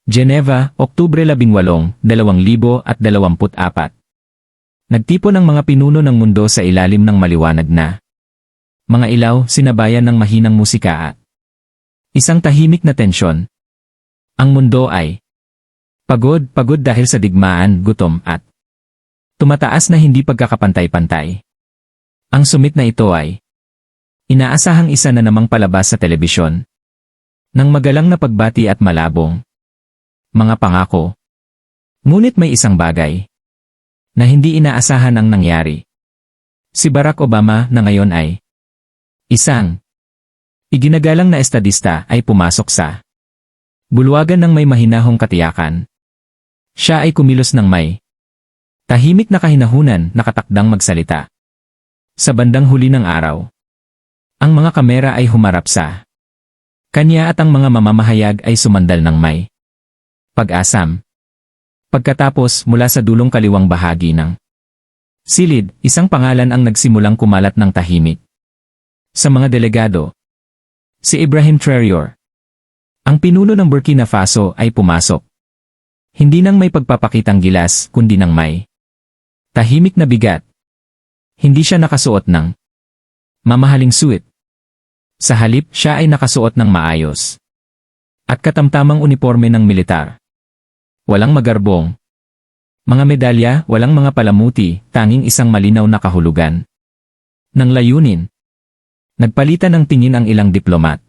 Geneva, Oktubre 18, 2024. Nagtipon ang mga pinuno ng mundo sa ilalim ng maliwanag na mga ilaw, sinabayan ng mahinang musika at isang tahimik na tensyon. Ang mundo ay pagod dahil sa digmaan, gutom at tumataas na hindi pagkakapantay-pantay. Ang sumit na ito ay inaasahang isa na namang palabas sa telebisyon ng magalang na pagbati at malabong mga pangako. Ngunit may isang bagay na hindi inaasahan ang nangyari. Si Barack Obama na ngayon ay isang iginagalang na estadista ay pumasok sa bulwagan ng may mahinahong katiyakan. Siya ay kumilos ng may tahimik na kahinahunan, nakatakdang magsalita. Sa bandang huli ng araw, ang mga kamera ay humarap sa kanya at ang mga mamamahayag ay sumandal ng may pag-asam. Pagkatapos, mula sa dulong kaliwang bahagi ng silid, isang pangalan ang nagsimulang kumalat ng tahimik. Sa mga delegado, si Ibrahim Traore, ang pinuno ng Burkina Faso, ay pumasok. Hindi nang may pagpapakitang gilas, kundi nang may tahimik na bigat. Hindi siya nakasuot ng mamahaling suit. Sa halip, siya ay nakasuot ng maayos at katamtamang uniforme ng militar. Walang magarbong mga medalya, walang mga palamuti, tanging isang malinaw na kahulugan ng layunin. Nagpalitan ng tingin ang ilang diplomat.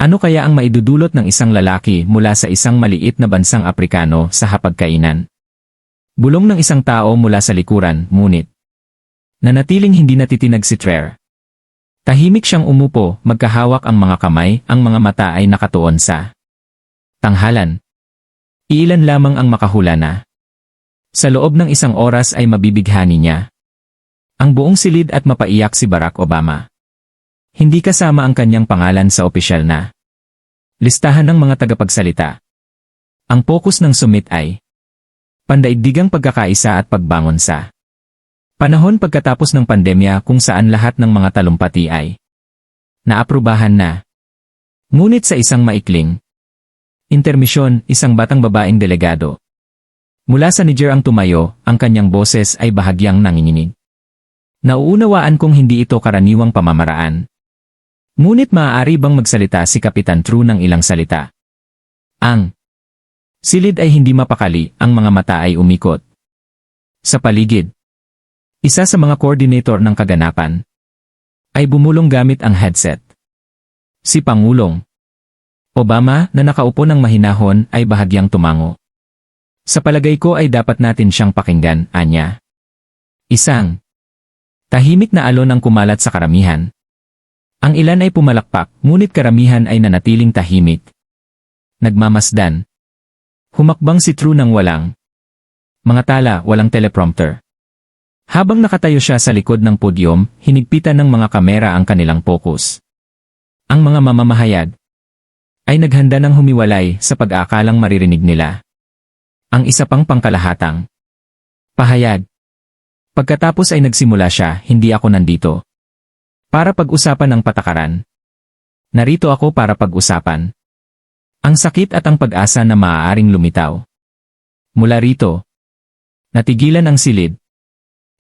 Ano kaya ang maidudulot ng isang lalaki mula sa isang maliit na bansang Aprikano sa hapagkainan? Bulong ng isang tao mula sa likuran, ngunit nanatiling hindi natitinag si Traore. Tahimik siyang umupo, magkahawak ang mga kamay, ang mga mata ay nakatuon sa tanghalan. Iilan lamang ang makahula na sa loob ng isang oras ay mabibighani niya ang buong silid at mapaiyak si Barack Obama. Hindi kasama ang kanyang pangalan sa opisyal na listahan ng mga tagapagsalita. Ang focus ng summit ay pandaigdigang pagkakaisa at pagbangon sa panahon pagkatapos ng pandemya, kung saan lahat ng mga talumpati ay naaprubahan na. Ngunit sa isang maikling intermisyon, isang batang babaeng delegado mula sa Niger ang tumayo, ang kanyang boses ay bahagyang nanginginig. Nauunawaan kong hindi ito karaniwang pamamaraan. Ngunit maaari bang magsalita si Kapitan True ng ilang salita? Ang silid ay hindi mapakali, ang mga mata ay umikot sa paligid. Isa sa mga coordinator ng kaganapan ay bumulong gamit ang headset. Si Pangulong Obama, na nakaupo ng mahinahon, ay bahagyang tumango. Sa palagay ko ay dapat natin siyang pakinggan, anya. Isang tahimik na alon ang kumalat sa karamihan. Ang ilan ay pumalakpak, ngunit karamihan ay nanatiling tahimik. Nagmamasdan. Humakbang si True ng walang mga tala, walang teleprompter. Habang nakatayo siya sa likod ng podyum, hinigpitan ng mga kamera ang kanilang focus. Ang mga mamamahayag ay naghanda ng humiwalay sa pag-aakalang maririnig nila ang isa pang pangkalahatang pahayag. Pagkatapos ay nagsimula siya, hindi ako nandito para pag-usapan ang patakaran. Narito ako para pag-usapan ang sakit at ang pag-asa na maaaring lumitaw. Mula rito, natigilan ang silid.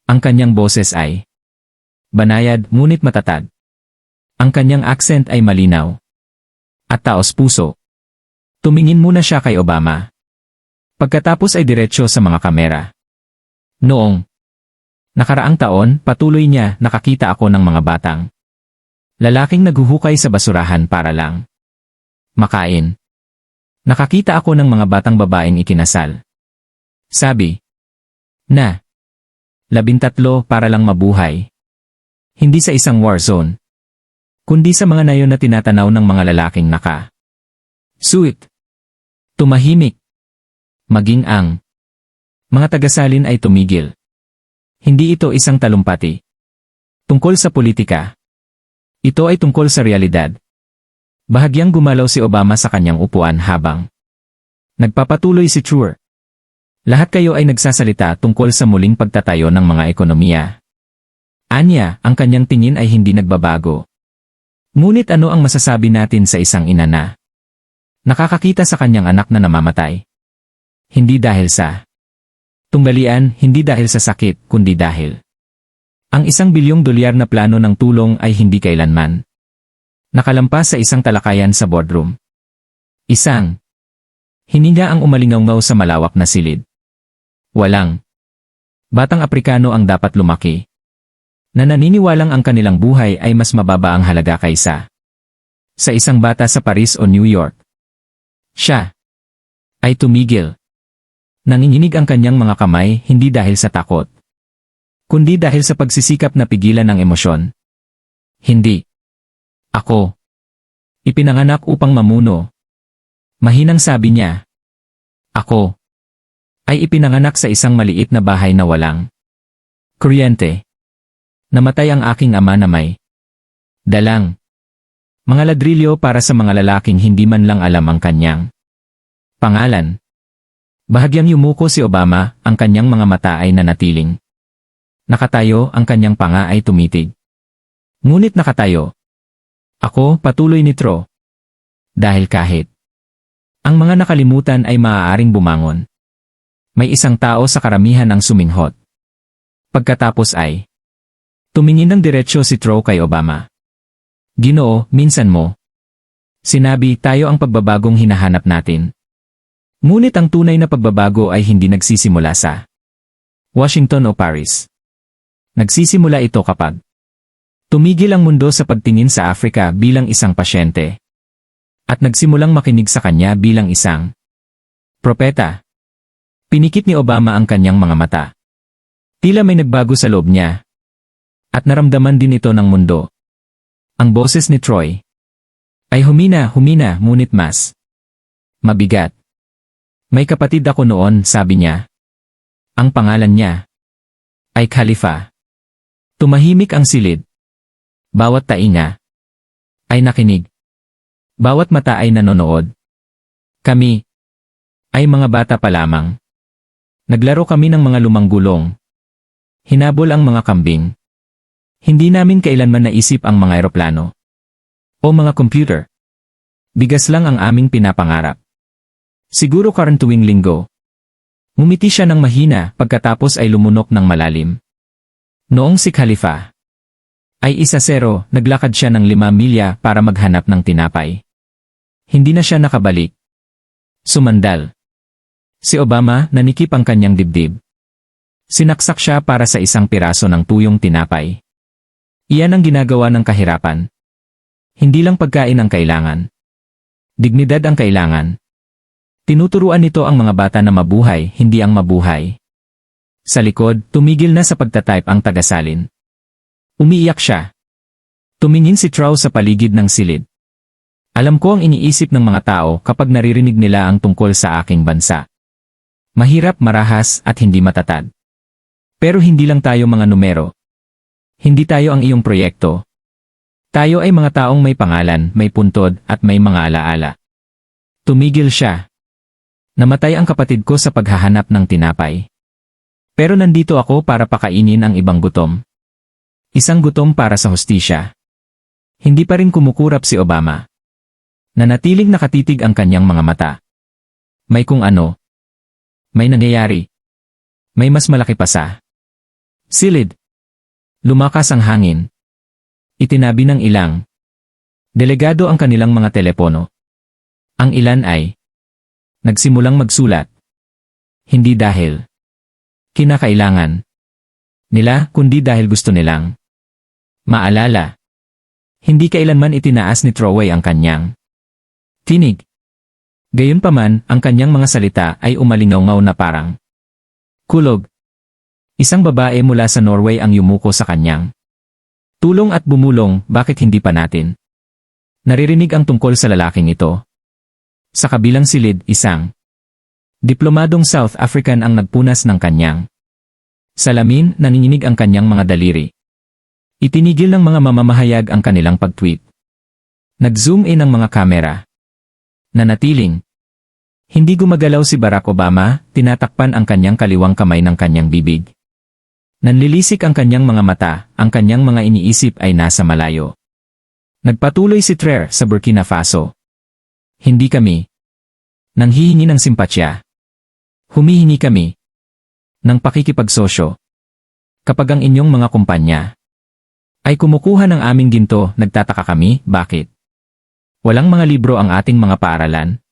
Ang kanyang boses ay banayad, ngunit matatag. Ang kanyang accent ay malinaw at taos-puso. Tumingin muna siya kay Obama. Pagkatapos ay diretsyo sa mga kamera. Noong nakaraang taon, patuloy niya, nakakita ako ng mga batang lalaking naghuhukay sa basurahan para lang makain. Nakakita ako ng mga batang babaeng ikinasal. Sabi na 13 para lang mabuhay. Hindi sa isang war zone, kundi sa mga nayon na tinatanaw ng mga lalaking naka-suit. Tumahimik. Maging ang mga tagasalin ay tumigil. Hindi ito isang talumpati tungkol sa politika. Ito ay tungkol sa realidad. Bahagyang gumalaw si Obama sa kanyang upuan habang nagpapatuloy si Traore. Lahat kayo ay nagsasalita tungkol sa muling pagtatayo ng mga ekonomiya. Anya, ang kanyang tingin ay hindi nagbabago. Ngunit ano ang masasabi natin sa isang ina na Nakakakita sa kanyang anak na namamatay. Hindi dahil sa tunggalian, hindi dahil sa sakit, kundi dahil ang $1 bilyong na plano ng tulong ay hindi kailanman nakalampas sa isang talakayan sa boardroom. Isang hininga ang umalingaw sa malawak na silid. Walang batang Aprikano ang dapat lumaki na naniniwalang ang kanilang buhay ay mas mababa ang halaga kaysa sa isang bata sa Paris o New York. Siya ay tumigil. Nanginginig ang kanyang mga kamay hindi dahil sa takot, kundi dahil sa pagsisikap na pigilan ang emosyon. Hindi. Ako. Ipinanganak upang mamuno. Mahinang sabi niya. Ako. Ay ipinanganak sa isang maliit na bahay na walang kuryente. Namatay ang aking ama na may dalang mga ladrilyo para sa mga lalaking hindi man lang alam ang kanyang pangalan. Bahagyang yumuko si Obama, ang kanyang mga mata ay nanatiling nakatayo, ang kanyang panga ay tumitig. Ngunit nakatayo. Ako, patuloy ni Tro. Dahil kahit ang mga nakalimutan ay maaaring bumangon, may isang tao sa karamihan ang suminghot. Pagkatapos ay tumingin ng diretsyo si Tro kay Obama. Ginoo, minsan mo sinabi tayo ang pagbabagong hinahanap natin. Ngunit ang tunay na pagbabago ay hindi nagsisimula sa Washington o Paris. Nagsisimula ito kapag tumigil ang mundo sa pagtingin sa Afrika bilang isang pasyente at nagsimulang makinig sa kanya bilang isang propeta. Pinikit ni Obama ang kanyang mga mata. Tila may nagbago sa loob niya. At naramdaman din ito ng mundo. Ang boses ni Troy ay humina, ngunit mas mabigat. May kapatid ako noon, sabi niya. Ang pangalan niya ay Khalifa. Tumahimik ang silid. Bawat tainga ay nakinig. Bawat mata ay nanonood. Kami ay mga bata pa lamang. Naglaro kami ng mga lumang gulong. Hinabol ang mga kambing. Hindi namin kailanman naisip ang mga eroplano o mga computer. Bigas lang ang aming pinapangarap. Siguro karon tuwing linggo. Ngumiti siya ng mahina pagkatapos ay lumunok ng malalim. Noong si Khalifa ay 1-0, naglakad siya ng 5 milya para maghanap ng tinapay. Hindi na siya nakabalik. Sumandal. Si Obama nanikip ang kanyang dibdib. Sinaksak siya para sa isang piraso ng tuyong tinapay. Iyan ang ginagawa ng kahirapan. Hindi lang pagkain ang kailangan. Dignidad ang kailangan. Tinuturuan nito ang mga bata na mabuhay, hindi ang mabuhay. Sa likod, tumigil na sa pagtatype ang tagasalin. Umiiyak siya. Tumingin si Trow sa paligid ng silid. Alam ko ang iniisip ng mga tao kapag naririnig nila ang tungkol sa aking bansa. Mahirap, marahas, at hindi matatag. Pero hindi lang tayo mga numero. Hindi tayo ang iyong proyekto. Tayo ay mga taong may pangalan, may puntod, at may mga alaala. Tumigil siya. Namatay ang kapatid ko sa paghahanap ng tinapay. Pero nandito ako para pakainin ang ibang gutom. Isang gutom para sa hustisya. Hindi pa rin kumukurap si Obama. Nanatiling nakatitig ang kanyang mga mata. May kung ano. May nangyayari. May mas malaki pa sa silid. Lumakas ang hangin. Itinabi ng ilang delegado ang kanilang mga telepono. Ang ilan ay nagsimulang magsulat. Hindi dahil kinakailangan nila, kundi dahil gusto nilang maalala. Hindi kailanman itinaas ni Troway ang kanyang tinig. Gayunpaman, ang kanyang mga salita ay umalingaw na parang kulog. Isang babae mula sa Norway ang yumuko sa kanyang tulong at bumulong, bakit hindi pa natin naririnig ang tungkol sa lalaking ito? Sa kabilang silid, isang diplomadong South African ang nagpunas ng kanyang salamin, nanginginig ang kanyang mga daliri. Itinigil ng mga mamamahayag ang kanilang pag-tweet. Nag-zoom in ang mga kamera. Nanatiling hindi gumagalaw si Barack Obama, tinatakpan ang kanyang kaliwang kamay ng kanyang bibig. Nanlilisik ang kanyang mga mata, ang kanyang mga iniisip ay nasa malayo. Nagpatuloy si Trer sa Burkina Faso. Hindi kami Nanghihingi ng simpatya. Humihingi kami ng pakikipagsosyo. Kapag ang inyong mga kumpanya ay kumukuha ng aming ginto, nagtataka kami, bakit? Walang mga libro ang ating mga paaralan.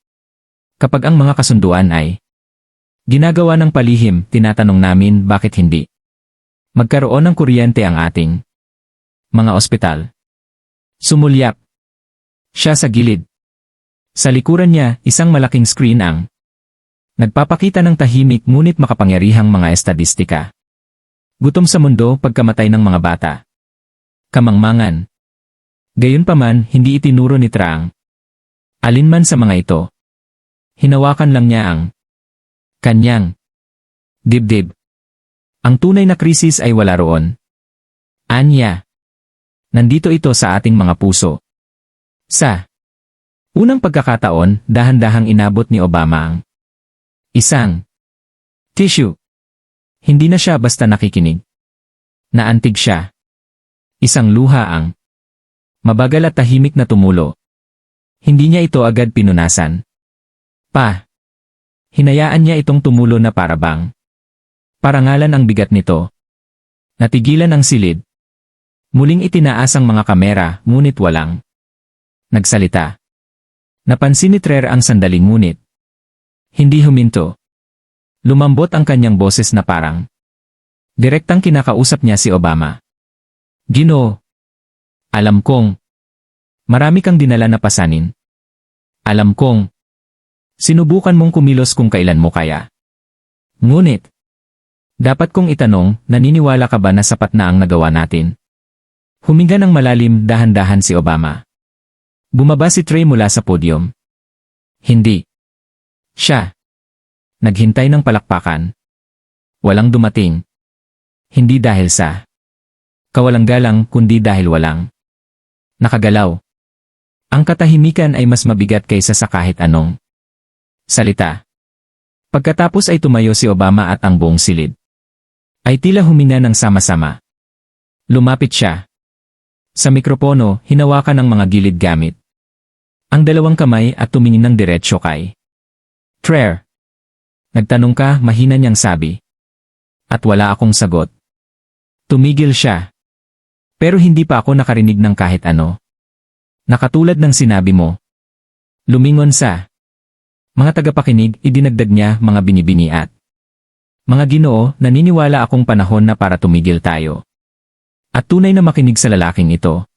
Kapag ang mga kasunduan ay ginagawa ng palihim, tinatanong namin bakit hindi magkaroon ng kuryente ang ating mga ospital. Sumulyap siya sa gilid. Sa likuran niya, isang malaking screen ang nagpapakita ng tahimik ngunit makapangyarihang mga estadistika. Gutom sa mundo, pagkamatay ng mga bata. Kamangmangan. Gayunpaman, hindi itinuro ni Trang alinman sa mga ito. Hinawakan lang niya ang kanyang dibdib. Ang tunay na krisis ay wala roon. Anya. Nandito ito sa ating mga puso. Sa unang pagkakataon, dahan-dahang inabot ni Obama ang isang tissue. Hindi na siya basta nakikinig. Naantig siya. Isang luha ang mabagal at tahimik na tumulo. Hindi niya ito agad pinunasan. Hinayaan niya itong tumulo na parabang parangalan ang bigat nito. Natigilan ang silid. Muling itinaas ang mga kamera, ngunit walang nagsalita. Napansin ni Trer ang sandaling ngunit hindi huminto. Lumambot ang kanyang boses na parang direktang kinakausap niya si Obama. Ginoo, alam kong marami kang dinala na pasanin. Alam kong sinubukan mong kumilos kung kailan mo kaya. Ngunit, dapat kong itanong, naniniwala ka ba na sapat na ang nagawa natin? Huminga ng malalim, dahan-dahan si Obama. Bumaba si Trey mula sa podium. Hindi. Siya. Naghintay ng palakpakan. Walang dumating. Hindi dahil sa kawalang-galang, kundi dahil walang nakagalaw. Ang katahimikan ay mas mabigat kaysa sa kahit anong salita. Pagkatapos ay tumayo si Obama at ang buong silid ay tila huminga ng sama-sama. Lumapit siya. Sa mikropono, hinawakan ang mga gilid gamit ang dalawang kamay at tumingin ng diretsyo kay Trer. Nagtanong ka, mahina niyang sabi. At wala akong sagot. Tumigil siya. Pero hindi pa ako nakarinig ng kahit ano. Nakatulad ng sinabi mo. Lumingon sa mga tagapakinig, idinagdag niya mga binibini at mga Ginoo, naniniwala akong panahon na para tumigil tayo. At tunay na makinig sa lalaking ito.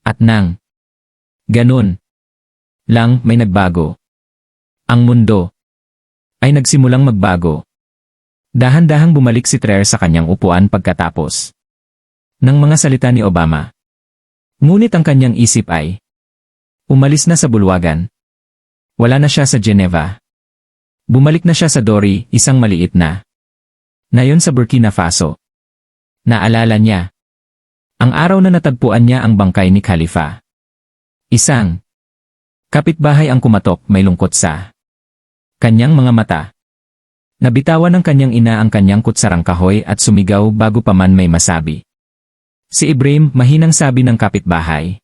At nang ganun lang may nagbago. Ang mundo ay nagsimulang magbago. Dahan-dahang bumalik si Trer sa kanyang upuan pagkatapos ng mga salita ni Obama. Ngunit ang kanyang isip ay umalis na sa bulwagan. Wala na siya sa Geneva. Bumalik na siya sa Dori, isang maliit na nayon sa Burkina Faso. Naalala niya ang araw na natagpuan niya ang bangkay ni Khalifa. Isang kapitbahay ang kumatok, may lungkot sa kanyang mga mata. Nabitawan ng kanyang ina ang kanyang kutsarang kahoy at sumigaw bago pa man may masabi. Si Ibrahim, mahinang sabi ng kapitbahay.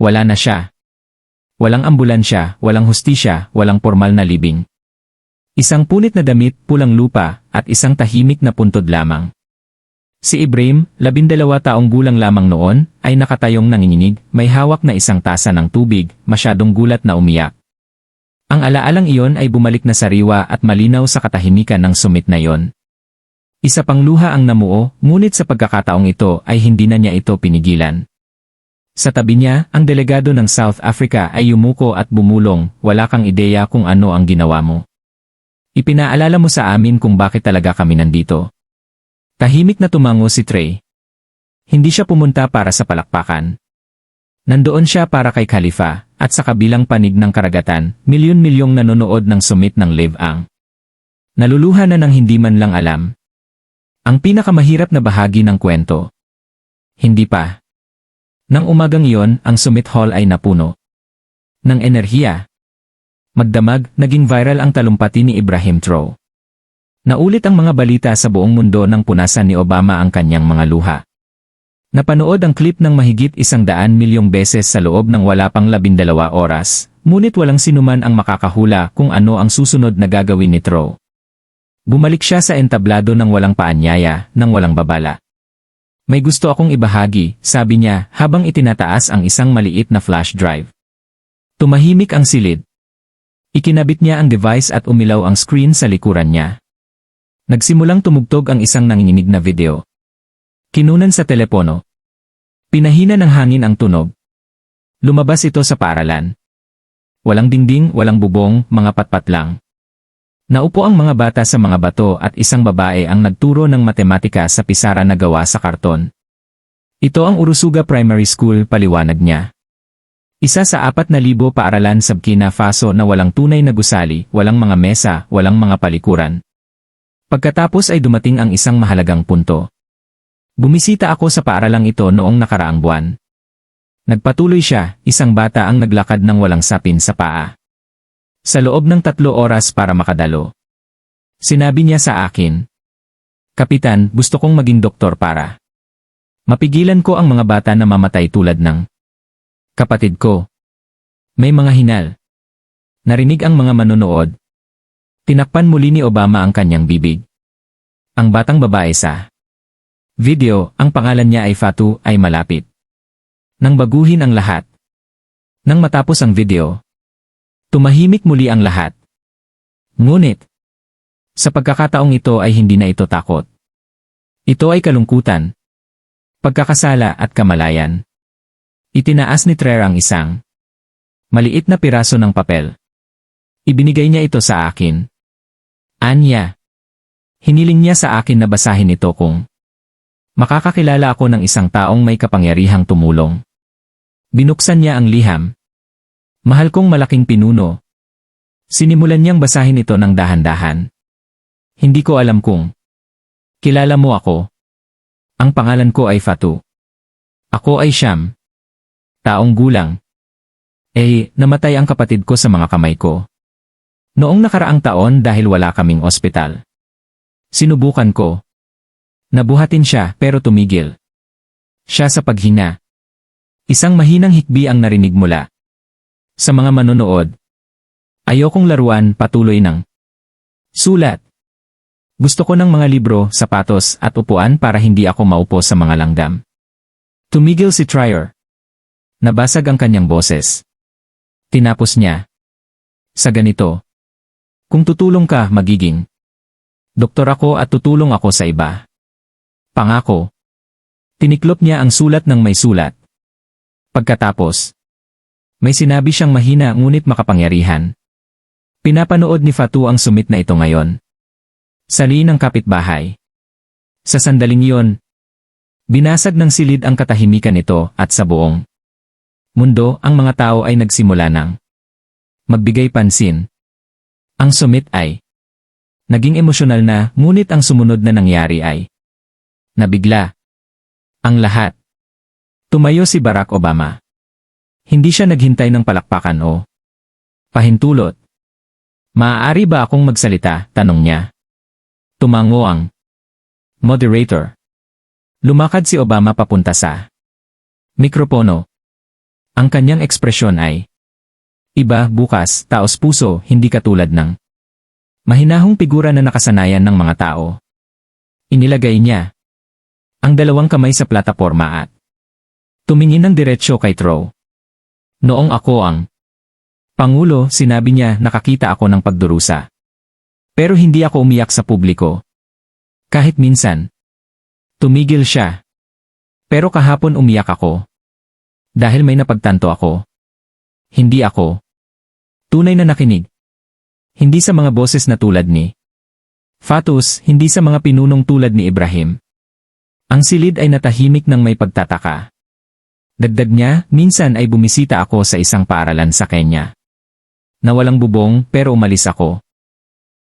Wala na siya. Walang ambulansya, walang hustisya, walang formal na libing. Isang punit na damit, pulang lupa, at isang tahimik na puntod lamang. Si Ibrahim, 12 taong gulang lamang noon, ay nakatayong nanginginig, may hawak na isang tasa ng tubig, masyadong gulat na umiyak. Ang alaalang iyon ay bumalik na sariwa at malinaw sa katahimikan ng sumit na iyon. Isa pang luha ang namuo, ngunit sa pagkakataong ito ay hindi na niya ito pinigilan. Sa tabi niya, ang delegado ng South Africa ay yumuko at bumulong, wala kang ideya kung ano ang ginawa mo. Ipinaalala mo sa amin kung bakit talaga kami nandito. Tahimik na tumango si Trey. Hindi siya pumunta para sa palakpakan. Nandoon siya para kay Khalifa, at sa kabilang panig ng karagatan, milyon-milyong nanonood ng sumit ng live ang naluluha na ng hindi man lang alam. Ang pinakamahirap na bahagi ng kwento. Hindi pa. Nang umagang iyon, ang Summit Hall ay napuno ng enerhiya. Magdamag, naging viral ang talumpati ni Ibrahim Traore. Naulit ang mga balita sa buong mundo nang punasan ni Obama ang kanyang mga luha. Napanood ang clip ng mahigit 100 milyong beses sa loob ng wala pang 12 oras, ngunit walang sinuman ang makakahula kung ano ang susunod na gagawin ni Tro. Bumalik siya sa entablado ng walang paanyaya, ng walang babala. May gusto akong ibahagi, sabi niya habang itinataas ang isang maliit na flash drive. Tumahimik ang silid. Ikinabit niya ang device at umilaw ang screen sa likuran niya. Nagsimulang tumugtog ang isang nanginginig na video. Kinunan sa telepono. Pinahina ng hangin ang tunog. Lumabas ito sa paaralan. Walang dingding, walang bubong, mga patpat lang. Naupo ang mga bata sa mga bato at isang babae ang nagturo ng matematika sa pisara na gawa sa karton. Ito ang Urusuga Primary School, paliwanag niya. Isa sa 4,000 paaralan sa Burkina Faso na walang tunay na gusali, walang mga mesa, walang mga palikuran. Pagkatapos ay dumating ang isang mahalagang punto. Bumisita ako sa paaralang ito noong nakaraang buwan. Nagpatuloy siya, isang bata ang naglakad ng walang sapin sa paa. Sa loob ng 3 oras para makadalo. Sinabi niya sa akin, "Kapitan, gusto kong maging doktor para mapigilan ko ang mga bata na mamatay tulad ng kapatid ko." May mga hinal. Narinig ang mga manonood. Tinakpan muli ni Obama ang kanyang bibig. Ang batang babae sa video, ang pangalan niya ay Fatou, ay malapit nang baguhin ang lahat. Nang matapos ang video, tumahimik muli ang lahat. Ngunit, sa pagkakataong ito ay hindi na ito takot. Ito ay kalungkutan, pagkakasala at kamalayan. Itinaas ni Trey ang isang maliit na piraso ng papel. Ibinigay niya ito sa akin. Anya. Hiniling niya sa akin na basahin ito kung makakakilala ako ng isang taong may kapangyarihang tumulong. Binuksan niya ang liham. Mahal kong malaking pinuno. Sinimulan niyang basahin ito ng dahan-dahan. Hindi ko alam kung kilala mo ako. Ang pangalan ko ay Fatou. Ako ay Sham. Taong gulang. Namatay ang kapatid ko sa mga kamay ko. Noong nakaraang taon dahil wala kaming ospital. Sinubukan ko. Nabuhatin siya pero tumigil. Siya sa paghina. Isang mahinang hikbi ang narinig mula sa mga manonood. Ayokong laruan, patuloy ng sulat. Gusto ko ng mga libro, sapatos at upuan para hindi ako maupo sa mga langgam. Tumigil si Trier. Nabasag ang kanyang boses. Tinapos niya. Sa ganito. Kung tutulong ka, magiging doktor ako at tutulong ako sa iba. Pangako. Tiniklop niya ang sulat ng may sulat. Pagkatapos, may sinabi siyang mahina ngunit makapangyarihan. Pinapanood ni Fatou ang sumit na ito ngayon. Sali ng kapitbahay. Sa sandaling iyon, binasag ng silid ang katahimikan nito at sa buong mundo ang mga tao ay nagsimula ng magbigay pansin. Ang sumit ay naging emosyonal na ngunit ang sumunod na nangyari ay nabigla. Ang lahat. Tumayo si Barack Obama. Hindi siya naghintay ng palakpakan o pahintulot. Maaari ba akong magsalita? Tanong niya. Tumango ang moderator. Lumakad si Obama papunta sa mikropono. Ang kanyang ekspresyon ay iba, bukas, taos-puso, hindi katulad ng mahinahong figura na nakasanayan ng mga tao. Inilagay niya ang 2 kamay sa plataporma at tumingin ng diretsyo kay Tro. Noong ako ang Pangulo, sinabi niya, nakakita ako ng pagdurusa. Pero hindi ako umiyak sa publiko. Kahit minsan. Tumigil siya. Pero kahapon umiyak ako. Dahil may napagtanto ako. Hindi ako tunay na nakinig. Hindi sa mga boses na tulad ni Fatou, hindi sa mga pinunong tulad ni Ibrahim. Ang silid ay natahimik ng may pagtataka. Dagdag niya, minsan ay bumisita ako sa isang paaralan sa Kenya. Na walang bubong pero umalis ako.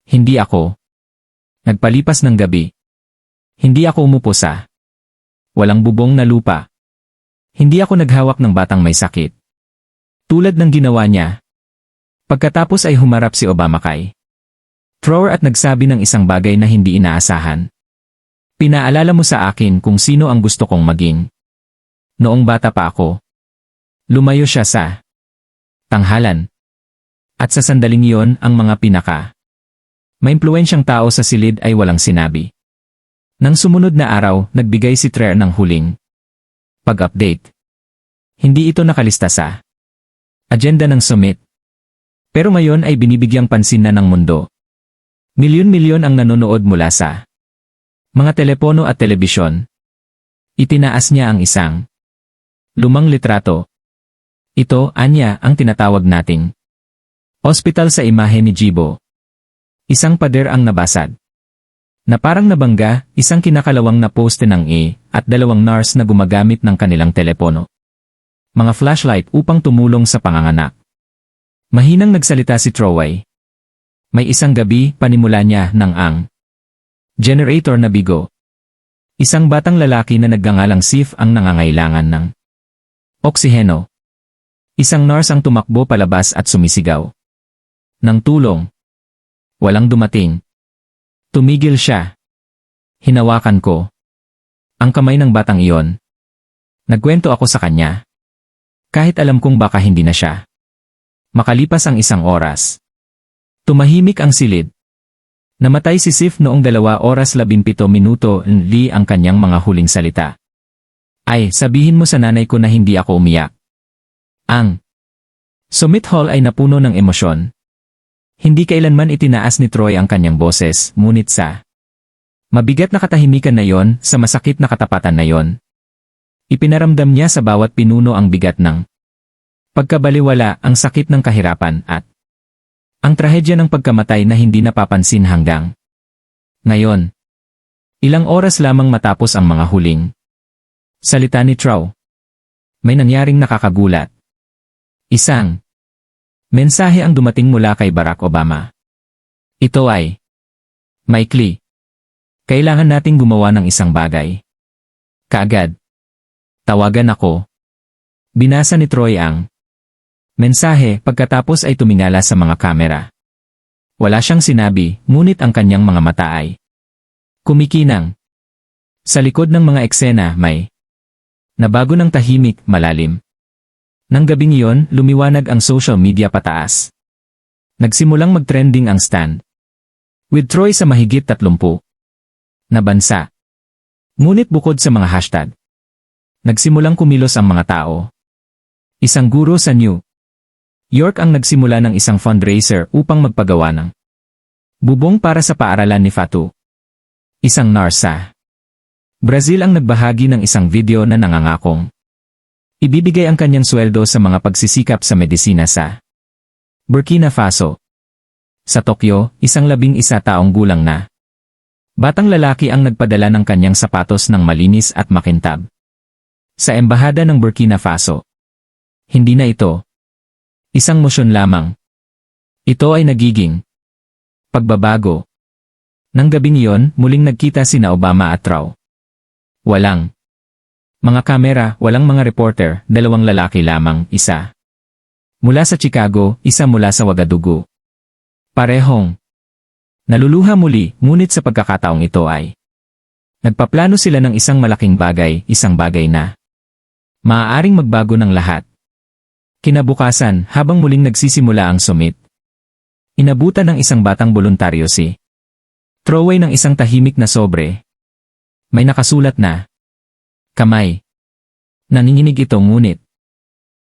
Hindi ako nagpalipas ng gabi. Hindi ako umupo sa walang bubong na lupa. Hindi ako naghawak ng batang may sakit. Tulad ng ginawa niya. Pagkatapos ay humarap si Obama kay Trower at nagsabi ng isang bagay na hindi inaasahan. Pinaalala mo sa akin kung sino ang gusto kong maging. Noong bata pa ako. Lumayo siya sa tanghalan. At sa sandaling iyon ang mga maimpluwensyang tao sa silid ay walang sinabi. Nang sumunod na araw, nagbigay si Tre ng huling pag-update. Hindi ito nakalista sa agenda ng summit. Pero ngayon ay binibigyang pansin na ng mundo. Milyon-milyon ang nanonood mula sa mga telepono at telebisyon. Itinaas niya ang isang lumang litrato. Ito, anya, ang tinatawag nating ospital sa imahe ni Jibo. Isang pader ang nabasag. Na parang nabangga, isang kinakalawang na poste ng at 2 nurse na gumagamit ng kanilang telepono. Mga flashlight upang tumulong sa panganganak. Mahinang nagsalita si Troy. May isang gabi, panimula niya ng ang generator na bigo. Isang batang lalaki na nagngangalang Sif ang nangangailangan ng oksiheno. Isang nurse ang tumakbo palabas at sumisigaw ng tulong. Walang dumating. Tumigil siya. Hinawakan ko ang kamay ng batang iyon. Nagkwento ako sa kanya. Kahit alam kong baka hindi na siya. Makalipas ang 1 oras. Tumahimik ang silid. Namatay si Sif noong 2 oras 17 minuto ang kanyang mga huling salita. Ay, sabihin mo sa nanay ko na hindi ako umiyak. Ang summit hall ay napuno ng emosyon. Hindi kailanman itinaas ni Troy ang kanyang boses, ngunit sa mabigat na katahimikan na yon, sa masakit na katapatan na yon. Ipinaramdam niya sa bawat pinuno ang bigat ng pagkabaliwala, ang sakit ng kahirapan at ang trahedya ng pagkamatay na hindi napapansin hanggang ngayon. Ilang oras lamang matapos ang mga huling salita ni Troy. May nangyaring nakakagulat. Isang mensahe ang dumating mula kay Barack Obama. Ito ay maikli. Kailangan nating gumawa ng isang bagay. Kaagad. Tawagan ako. Binasa ni Troy ang mensahe pagkatapos ay tumingala sa mga kamera. Wala siyang sinabi, ngunit ang kanyang mga mata ay kumikinang. Sa likod ng mga eksena may nabago ng tahimik, malalim. Nang gabing iyon, lumiwanag ang social media pataas. Nagsimulang mag-trending ang stand. With Troy sa mahigit 30 na bansa. Ngunit bukod sa mga hashtag, nagsimulang kumilos ang mga tao. Isang guro sa New York ang nagsimula ng isang fundraiser upang magpagawa ng bubong para sa paaralan ni Fatu. Isang nurse sa Brazil ang nagbahagi ng isang video na nangangakong ibibigay ang kanyang sweldo sa mga pagsisikap sa medisina sa Burkina Faso. Sa Tokyo, isang 11 taong gulang na batang lalaki ang nagpadala ng kanyang sapatos ng malinis at makintab sa embahada ng Burkina Faso. Hindi na ito isang mosyon lamang. Ito ay nagiging pagbabago. Nang gabing iyon, muling nagkita sina Obama at Troy. Walang mga kamera, walang mga reporter, 2 lalaki lamang, isa mula sa Chicago, isa mula sa Ouagadougou. Parehong naluluha muli, ngunit sa pagkakataong ito ay nagpaplano sila ng isang malaking bagay, isang bagay na maaaring magbago ng lahat. Kinabukasan, habang muling nagsisimula ang summit, inabutan ng isang batang voluntaryo si Troy ng isang tahimik na sobre. May nakasulat na kamay. Nanginginig ito ngunit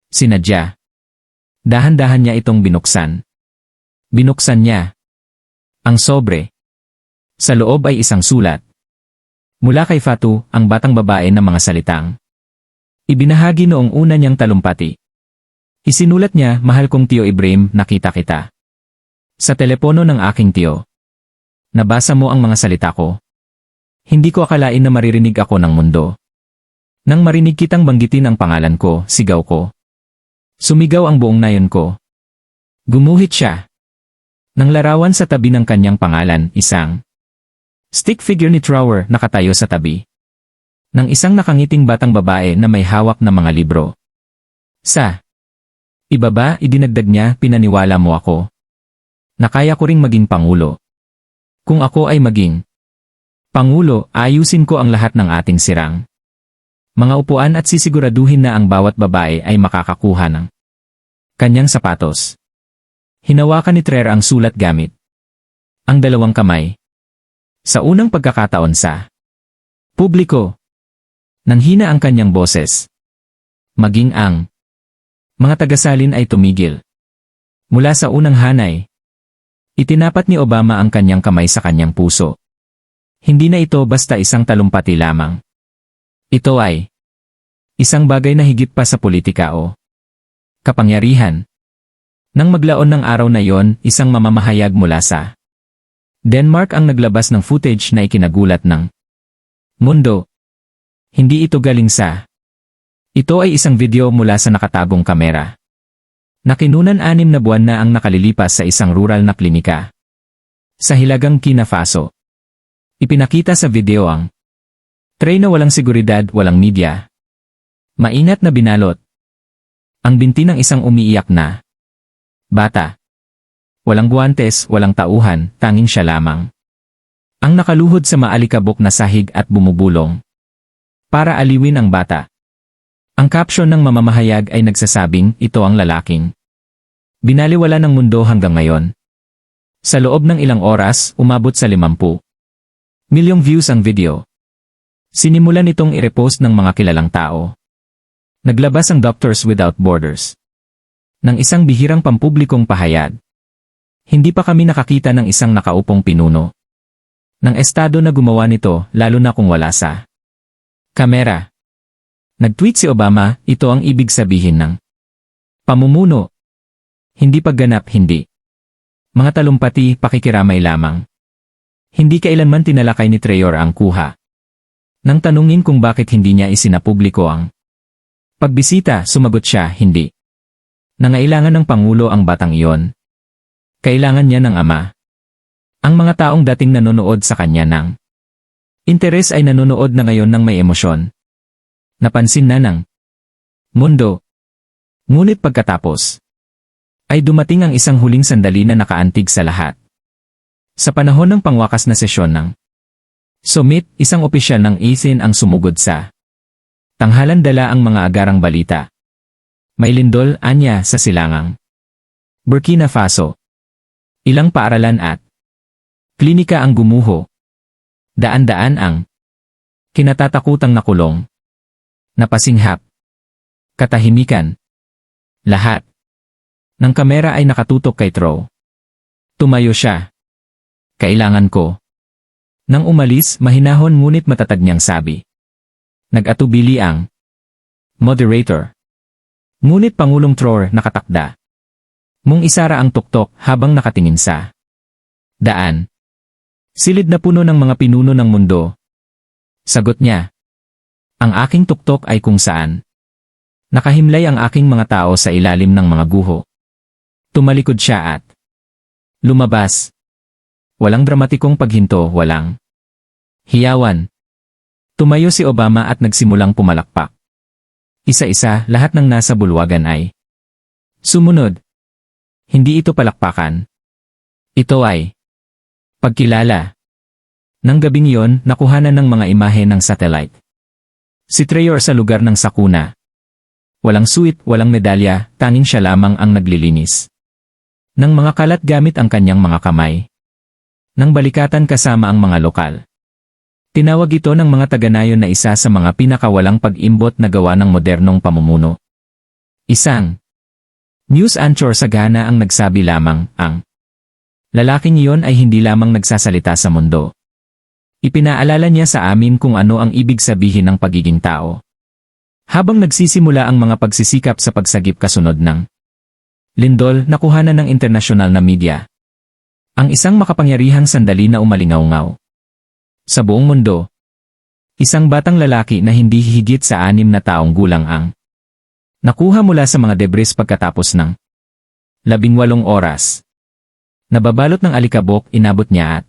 sinadya. Dahan-dahan niya itong binuksan. Binuksan niya ang sobre. Sa loob ay isang sulat. Mula kay Fatu, ang batang babae na mga salitang ibinahagi noong una niyang talumpati. Isinulat niya, mahal kong Tio Ibrahim, nakita kita sa telepono ng aking tiyo. Nabasa mo ang mga salita ko. Hindi ko akalain na maririnig ako ng mundo. Nang marinig kitang banggitin ang pangalan ko, sigaw ko. Sumigaw ang buong nayon ko. Gumuhit siya. Nang larawan sa tabi ng kanyang pangalan, isang stick figure ni Trower nakatayo sa tabi ng isang nakangiting batang babae na may hawak na mga libro. Sa ibaba, idinagdag niya, pinaniwala mo ako na kaya ko ring maging pangulo. Kung ako ay maging pangulo, ayusin ko ang lahat ng ating sirang mga upuan at sisiguraduhin na ang bawat babae ay makakakuha ng kanyang sapatos. Hinawakan ni Treer ang sulat gamit ang dalawang kamay. Sa unang pagkakataon sa publiko, nanghina ang kanyang boses. Maging ang mga tagasalin ay tumigil. Mula sa unang hanay, itinapat ni Obama ang kanyang kamay sa kanyang puso. Hindi na ito basta isang talumpati lamang. Ito ay isang bagay na higit pa sa politika o kapangyarihan. Nang maglaon ng araw na yon, isang mamamahayag mula sa Denmark ang naglabas ng footage na ikinagulat ng mundo. Hindi ito galing sa ito ay isang video mula sa nakatagong kamera. Nakinunan 6 na buwan na ang nakalilipas sa isang rural na klinika sa hilagang Kina Faso. Ipinakita sa video ang tray na walang seguridad, walang media. Mainat na binalot ang binti ng isang umiiyak na bata. Walang guwantes, walang tauhan, tanging siya lamang ang nakaluhod sa maalikabok na sahig at bumubulong para aliwin ang bata. Ang caption ng mamamahayag ay nagsasabing, ito ang lalaking binaliwala ng mundo hanggang ngayon. Sa loob ng ilang oras, umabot sa 50 milyong views ang video. Sinimulan itong i-repost ng mga kilalang tao. Naglabas ang Doctors Without Borders ng isang bihirang pampublikong pahayag. Hindi pa kami nakakita ng isang nakaupong pinuno ng estado na gumawa nito, lalo na kung wala sa kamera. Nag-tweet si Obama, ito ang ibig sabihin ng pamumuno. Hindi pagganap, hindi mga talumpati, pakikiramay lamang. Hindi kailanman tinalakay ni Treor ang kuha. Nang tanungin kung bakit hindi niya isinapubliko ang pagbisita, sumagot siya, hindi. Nangailangan ng Pangulo ang batang iyon. Kailangan niya ng ama. Ang mga taong dating nanonood sa kanya ng interes ay nanonood na ngayon ng may emosyon. Napansin na ng mundo. Ngunit pagkatapos, ay dumating ang isang huling sandali na nakaantig sa lahat. Sa panahon ng pangwakas na sesyon ng summit, isang opisyal ng ASEAN ang sumugod sa tanghalan, dala ang mga agarang balita. May lindol, anya, sa silangang Burkina Faso. Ilang paaralan at klinika ang gumuho. Daan-daan ang kinatatakutang nakulong. Napasinghap. Katahimikan. Lahat ng kamera ay nakatutok kay Tro. Tumayo siya. Kailangan ko. Nang umalis, mahinahon ngunit matatag niyang sabi. Nag-atubili ang moderator. Ngunit Pangulong Tror nakatakda. Mung isara ang tuktok habang nakatingin sa daan. Silid na puno ng mga pinuno ng mundo. Sagot niya. Ang aking tuktok ay kung saan nakahimlay ang aking mga tao sa ilalim ng mga guho. Tumalikod siya at lumabas. Walang dramatikong paghinto, walang hiyawan. Tumayo si Obama at nagsimulang pumalakpak. Isa-isa, lahat ng nasa bulwagan ay sumunod. Hindi ito palakpakan. Ito ay pagkilala. Nang gabing iyon, nakuhanan ng mga imahe ng satellite si Treor sa lugar ng sakuna. Walang suit, walang medalya, tanging siya lamang ang naglilinis ng mga kalat gamit ang kanyang mga kamay. Nang balikatan kasama ang mga lokal. Tinawag ito ng mga taga-Nayon na isa sa mga pinakawalang pag-imbot na gawa ng modernong pamumuno. Isang news anchor sa Ghana ang nagsabi lamang, ang lalaking iyon ay hindi lamang nagsasalita sa mundo. Ipinaalala niya sa amin kung ano ang ibig sabihin ng pagiging tao. Habang nagsisimula ang mga pagsisikap sa pagsagip kasunod ng lindol, nakuhanan ng internasyonal na media ang isang makapangyarihang sandali na umalingaw-ngaw. Sa buong mundo, isang batang lalaki na hindi higit sa 6 na taong gulang ang nakuha mula sa mga debris pagkatapos ng 18 oras. Nababalot ng alikabok, inabot niya at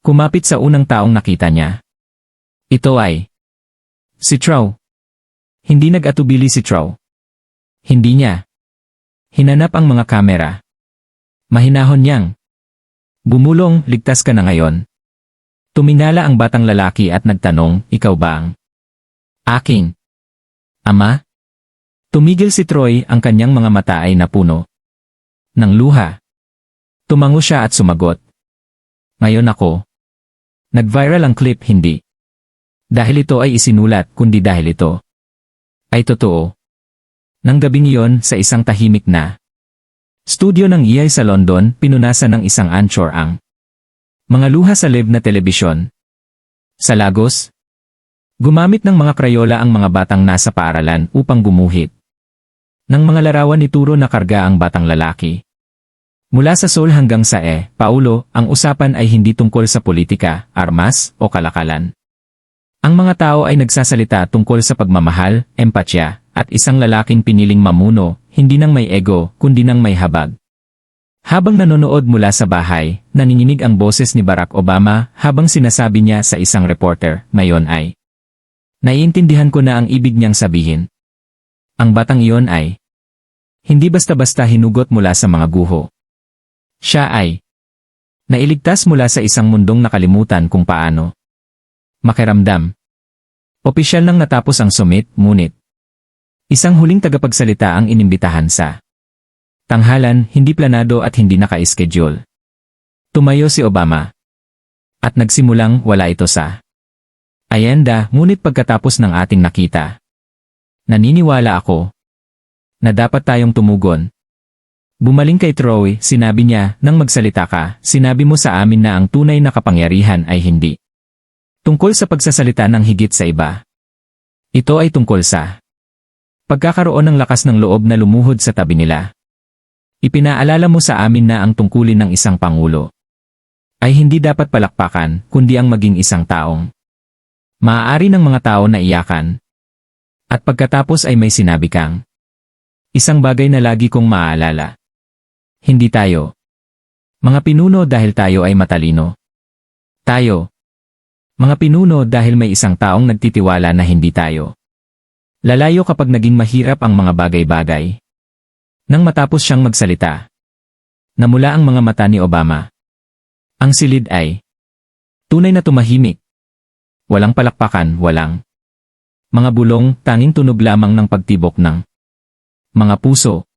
kumapit sa unang taong nakita niya. Ito ay si Trow. Hindi nag-atubili si Trow. Hindi niya hinanap ang mga kamera. Mahinahon niyang bumulong, ligtas ka na ngayon. Tuminala ang batang lalaki at nagtanong, ikaw ba ang Aking ama? Tumigil si Troy, ang kanyang mga mata ay napuno ng luha. Tumango siya at sumagot. Ngayon ako. Nag-viral ang clip, hindi dahil ito ay isinulat, kundi dahil ito ay totoo. Nang gabing iyon, sa isang tahimik na studio ng EI sa London, pinunasan ng isang anchor ang mga luha sa live na telebisyon. Sa Lagos, gumamit ng mga krayola ang mga batang nasa paaralan upang gumuhit ng mga larawan ni Turo na karga ang batang lalaki. Mula sa Seoul hanggang sa Paulo, ang usapan ay hindi tungkol sa politika, armas, o kalakalan. Ang mga tao ay nagsasalita tungkol sa pagmamahal, empatya, at isang lalaking piniling mamuno, hindi nang may ego, kundi nang may habag. Habang nanonood mula sa bahay, nanginginig ang boses ni Barack Obama habang sinasabi niya sa isang reporter, ngayon ay naiintindihan ko na ang ibig niyang sabihin. Ang batang iyon ay hindi basta-basta hinugot mula sa mga guho. Siya ay nailigtas mula sa isang mundong nakalimutan kung paano makiramdam. Opisyal nang natapos ang summit, ngunit isang huling tagapagsalita ang inimbitahan sa tanghalan, hindi planado at hindi naka-schedule. Tumayo si Obama. At nagsimulang wala ito sa ayenda, ngunit pagkatapos ng ating nakita, naniniwala ako na dapat tayong tumugon. Bumaling kay Troy, sinabi niya, nang magsalita ka, sinabi mo sa amin na ang tunay na kapangyarihan ay hindi tungkol sa pagsasalita ng higit sa iba. Ito ay tungkol sa pagkakaroon ng lakas ng loob na lumuhod sa tabi nila. Ipinaalala mo sa amin na ang tungkulin ng isang pangulo ay hindi dapat palakpakan, kundi ang maging isang taong maaari ng mga tao na iyakan. At pagkatapos ay may sinabi kang isang bagay na lagi kong maaalala. Hindi tayo mga pinuno dahil tayo ay matalino. Tayo mga pinuno dahil may isang taong nagtitiwala na hindi tayo lalayo kapag naging mahirap ang mga bagay-bagay. Nang matapos siyang magsalita, namula ang mga mata ni Obama. Ang silid ay tunay na tumahimik. Walang palakpakan, walang mga bulong, tanging tunog lamang ng pagtibok ng mga puso.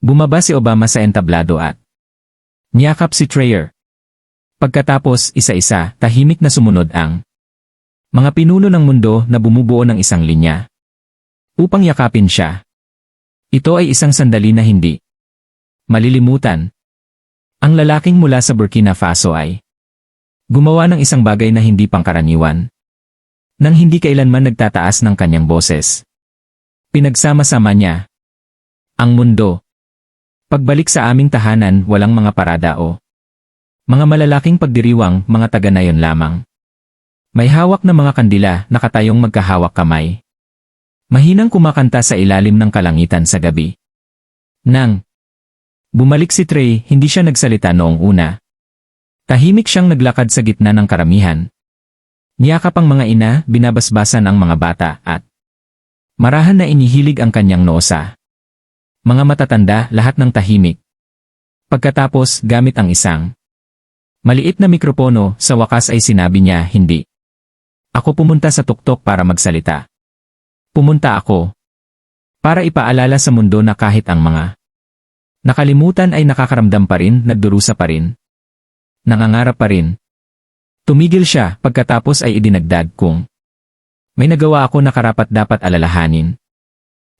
Bumaba si Obama sa entablado at niyakap si Trayer. Pagkatapos, isa-isa, tahimik na sumunod ang mga pinuno ng mundo na bumubuo ng isang linya upang yakapin siya. Ito ay isang sandali na hindi malilimutan. Ang lalaking mula sa Burkina Faso ay gumawa ng isang bagay na hindi pangkaraniwan. Nang hindi kailanman nagtataas ng kanyang boses. Pinagsama-sama niya ang mundo. Pagbalik sa aming tahanan, walang mga parada o mga malalaking pagdiriwang, mga taga-nayon lamang. May hawak na mga kandila, nakatayong magkahawak kamay. Mahinang kumakanta sa ilalim ng kalangitan sa gabi. Nang bumalik si Trey, hindi siya nagsalita noong una. Tahimik siyang naglakad sa gitna ng karamihan. Niyakap ang mga ina, binabasbasan ang mga bata, at marahan na inihilig ang kanyang noosa. Mga matatanda, lahat ng tahimik. Pagkatapos, gamit ang isang maliit na mikropono, sa wakas ay sinabi niya, hindi. Ako pumunta sa tuktok para magsalita. Pumunta ako para ipaalala sa mundo na kahit ang mga nakalimutan ay nakakaramdam pa rin, nagdurusa pa rin, nangangarap pa rin. Tumigil siya, pagkatapos ay idinagdag kung may nagawa ako na karapat-dapat alalahanin.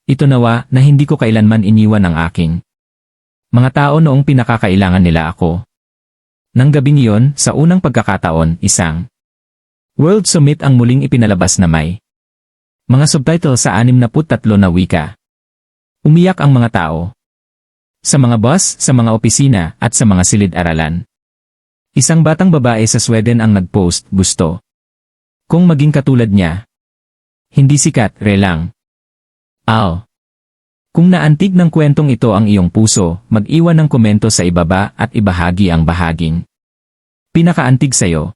Ito nawa na hindi ko kailanman iniwan ang aking mga tao noong pinakakailangan nila ako. Nang gabing iyon, sa unang pagkakataon, isang World Summit ang muling ipinalabas na may mga subtitle sa 63 na wika. Umiyak ang mga tao. Sa mga bus, sa mga opisina, at sa mga silid-aralan. Isang batang babae sa Sweden ang nag-post, gusto kung maging katulad niya. Hindi sikat, lang. Kung naantig ng kwentong ito ang iyong puso, mag-iwan ng komento sa ibaba at ibahagi ang bahaging pinakaantig sa'yo.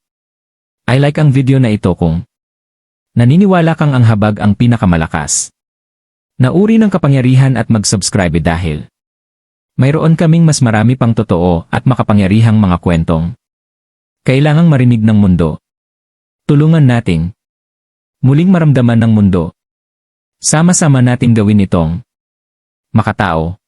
I like ang video na ito kung naniniwala kang ang habag ang pinakamalakas. Nauri ng kapangyarihan at mag-subscribe dahil mayroon kaming mas marami pang totoo at makapangyarihang mga kwentong kailangang marinig ng mundo. Tulungan nating Muling maramdaman ng mundo. Sama-sama nating gawin itong makatao.